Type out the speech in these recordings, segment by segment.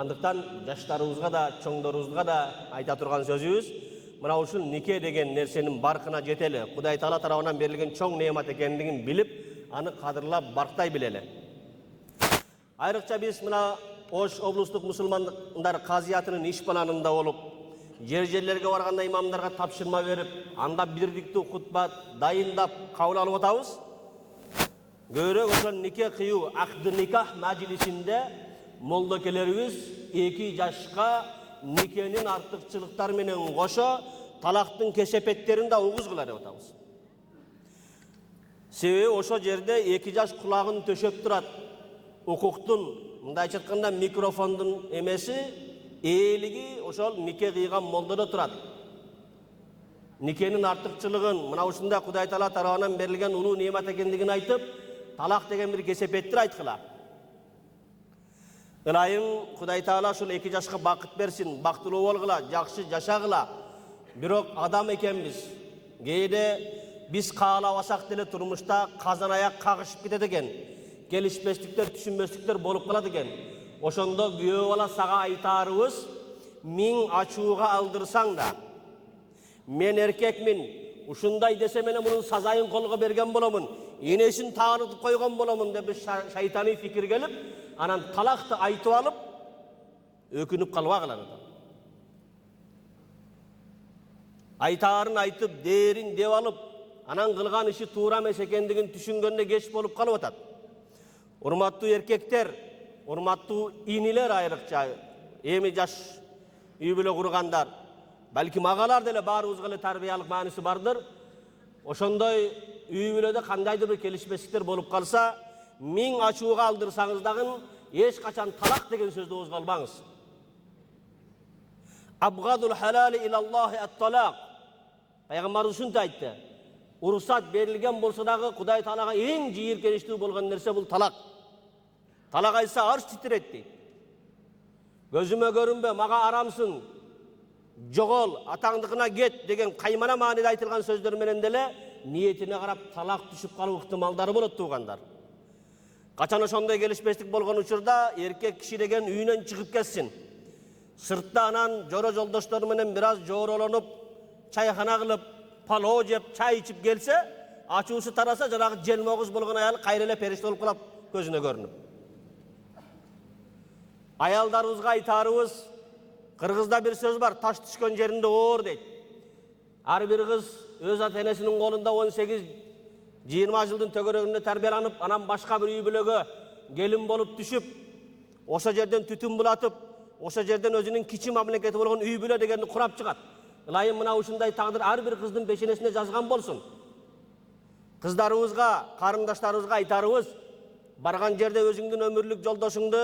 Андыктан жаштарыбызга да, чоңдорубузга да айта турган сөзүбүз, мына ушул нике деген нерсенин баркына жетели. Кудай Таала тарабынан берилген чоң неамат экендигин билип, аны кадырлап барктай билели. Айрыкча биз мына Ош облустук мусулмандар казиятынын иш планында болуп, жерлерге барганда имамдарга тапшырма берип, анда бирдиктүү хутба дайындап кабыл алып атабыз. Көбүрөөк ошол нике кыюу акды никах мажлисинде молдокелерибиз 2 жашка никенин артыкчылыктары менен кошо талактын кесепеттерин да угузгула деп атабыз. Себеби ошо жерде 2 жаш кулагын төшөп турат. Укуктун, мындайча айтканда микрофондун эмеси, ээлиги ошол нике кыйган молдодо турат. Никенин артыкчылыгын, мына ушундай Кудай Таала тарабынан берилген улуу неамат экендигин айтып, талак деген бир кесепеттир айткыла. Ылайым Кудай Таала ушул 2 жашка бакыт берсин, бактылуу болгула, жакшы жашагыла. Бирок адам экенбиз. Кээде биз каалабасак деле турмушта казан аяк кагышып кетет экен. Келишпестиктер, түшүнбөстүктөр болуп калат экен. Ошондо күйөө бала сага айтарыбыз, миң ачууга алдырсаң да, мен эркекмин, ушундай десе менен мунун сазайын колго берген боломун, энесин таанытып койгон боломун деп шайтаний фикир келип, анан талакты айтып алып, өкүнүп калбагыла. Айтаарын айтып, дээрин деп алып, анан кылган иши туура эмес экендигин түшүнгөндө кеч болуп калып атат. Урматтуу эркектер, урматтуу инилер айрыкча, эми жаш үй бүлө кургандар, балким агалар деле баарыбызга эле тарбиялык мааниси бардыр. Ошондой үй бүлөдө кандайдыр бир келишпестиктер болуп калса, миң ачууга алдырсаңыз дагы эч качан талак деген сөздү оозго албаңыз. Абгадул халали илаллахи ат-талак. Пайгамбарыбыз ушунтип айтты. Уруксат берилген болсо дагы Кудай Таалага эң жийиркеничтүү болгон нерсе бул талак. Талак айтса арш титирет дейт. Көзүмө көрүнбө, мага арамсың, жогол, атаңдыкына кет деген каймана мааниде айтылган сөздөр менен деле ниетине карап талак түшүп калуу ыктымалдары болот туугандар. Качан ошондой келишпестик болгон учурда эркек киши деген үйүнөн чыгып кетсин. Сыртта анан жоро жолдоштору менен бир аз жооролонуп, чайхана кылып, палоо жеп, чай ичип келсе, ачуусу тараса жанагы желмогуз болгон аял кайра эле периште болуп калат көзүнө көрүнүп. Аялдарыбызга айтарыбыз, кыргызда бир сөз бар, таш түшкөн жеринде оор дейт. Ар бир кыз өз ата-энесинин колунда 18-20 жылдын төгөрөгүндө тарбияланып, анан башка бир үй бүлөгө келин болуп түшүп, ошо жерден түтүн булатып, ошо жерден өзүнүн кичи мамлекети болгон үй бүлө дегенди курап чыгат. Ылайым мына ушундай тагдыр ар бир кыздын бешенесине жазган болсун. Кыздарыбызга, карындаштарыбызга айтарыбыз, барган жерде өзүңдүн өмүрлүк жолдошуңду,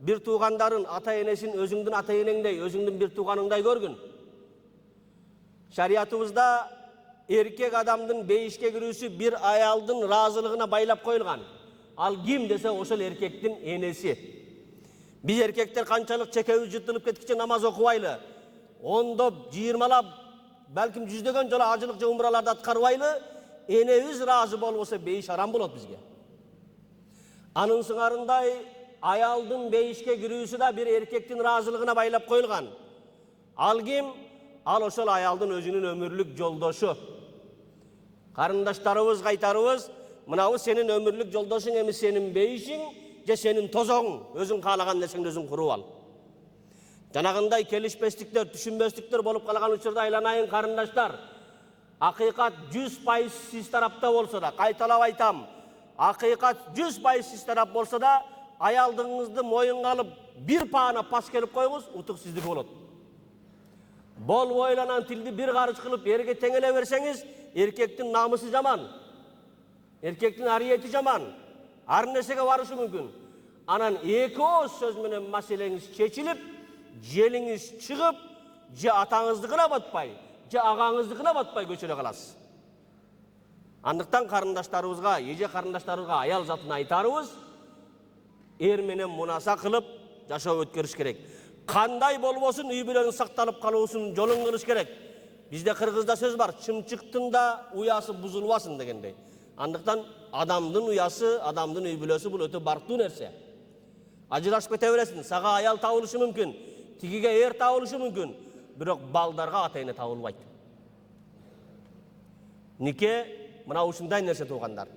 бир туугандарын, ата-энесин өзүңдүн ата-энеңдей, өзүңдүн бир тууганыңдай көргүн. Шариятыбызда эркек адамдын бейишке кирүүсү бир аялдын ыраазылыгына байлап коюлган. Ал ким десе ошол эркектин энеси. Биз эркектер канчалык чекебиз жытылып кеткиче намаз окубайлы, ондоп, 20лап, балким 100дөгөн жолу ажылык же умраларды аткарбайлы, энебиз ыраазы болбосо бейиш арам болот бизге. Анын сыңарындай аялдын бейишке кирүүсү да бир эркектин ыраазылыгына байлап коюлган. Ал ким? Ал ошол аялдын өзүнүн өмүрлүк жолдошу. Карындаштарыбызга айтарыбыз, мынабы сенин өмүрлүк жолдошуң эми сенин бейишиң же сенин тозоңуң, өзүң каалаган нерсеңди өзүң куруп ал. Жанагындай келишпестиктер, түшүнбөстүктөр болуп калган учурда айланайын карындаштар, акыйкат 100% сиз тарапта болсо да, кайталап айтам, акыйкат 100% сиз тарап болсо да, аялдыгыңызды моюнга алып, бир паана пас келип коюңуз, утук сиздики болот. Болбой эле тилди бир карыш кылып эрге теңеле берсеңиз, эркектин намысы жаман, эркектин ариети жаман, ар нерсеге барышы мүмкүн. Анан эки ооз сөз менен маселеңиз чечилип, желиңиз чыгып, же атаңыздыкына батпай, же агаңыздыкына батпай көчөрө каласыз. Андыктан карындаштарыбызга, эже карындаштарыбызга аял затына айтарыбыз, эр менен мунаса кылып жашоо өткөрүш керек. Кандай болбосун үй бүлөнүн сакталып калуусун жолун кылыш керек. Бизде кыргызда сөз бар, чымчыктын да уясы бузулбасын дегендей. Андыктан адамдын уясы, адамдын үй бүлөсү бул өтө барктуу нерсе. ажырашып кете бересиң, сага аял табылышы мүмкүн, тигиге эр табылышы мүмкүн, бирок балдарга ата эне табылбайт. Нике мына ушундай нерсе туугандар.